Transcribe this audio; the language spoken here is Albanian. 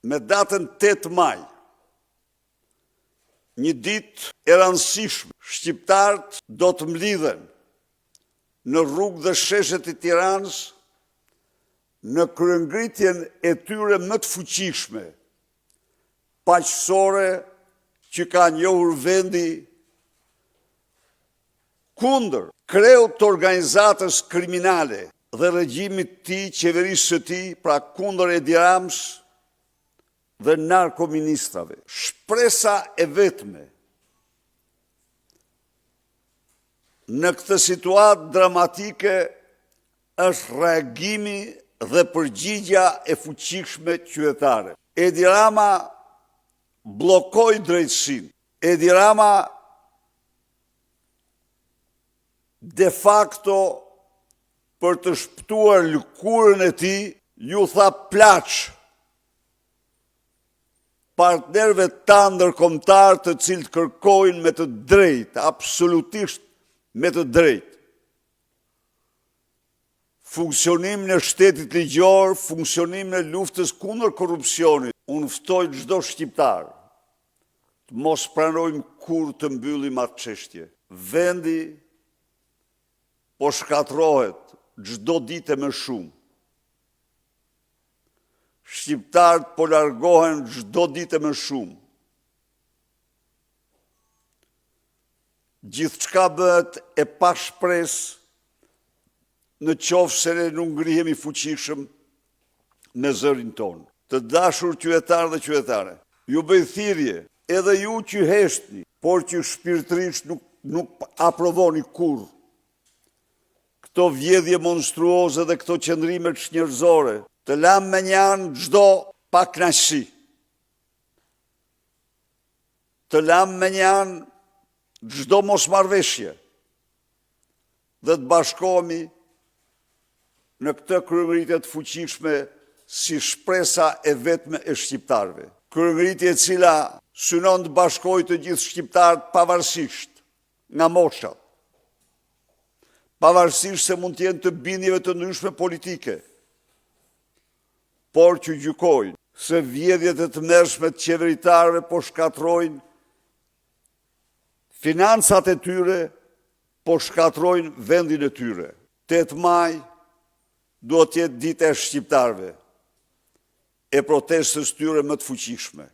me datën 8 maj, një ditë e rëndësishme, shqiptarët do të mlidhen në rrugë dhe sheshet e Tiranës në kryengritjen e tyre më të fuqishme, paqësore që ka njohur vendi kundër kreut të organizatës kriminale dhe regjimit të tij, qeverisë së tij, pra kundër Edi Ramës dhe narkoministrave. Shpresa e vetme në këtë situatë dramatike është reagimi dhe përgjigja e fuqishme qytetare. Edi Rama bllokoi drejtësinë. Edi Rama de facto për të shpëtuar lëkurën e tij ju tha plaç partnerëve tanë ndërkombëtar të cilët kërkojnë me të drejtë, absolutisht me të drejtë, funksionim në shtetit ligjor, funksionim në luftës kundër korrupsionit. Unë ftoj çdo shqiptar të mos pranojmë kur të mbyllim atë çështje. Vendi po shkatërrohet çdo ditë më shumë. Shqiptarët po largohen çdo ditë më shumë. Gjithçka bëhet e pa shpresë në qoftë se ne nuk ngrihemi fuqishëm në zërin tonë. Të dashur qytetarë dhe qytetare, ju bëj thirrje, edhe ju që heshtni, por që shpirtërisht nuk aprovoni kurrë këto vjedhje monstruoze dhe këto qëndrime çnjerëzore, të lamë me një anë çdo pakënaqësi, të lamë me një anë çdo mosmarrveshje dhe të bashkohemi në këtë kryengritje të fuqishme si shpresa e vetme e shqiptarëve. Kryengritje e cila synon të bashkojë të gjithë shqiptarët pavarësisht nga moshat, pavarësisht se mund të jenë të bindjeve të ndryshme politike, por që gjykojnë se vjedhjet e tmerrshme të qeveritarëve po shkatërrojnë financat e tyre, po shkatërrojnë vendin e tyre. 8 maj duhet të jetë dita e shqiptarëve, e protestës tyre më të fuqishme.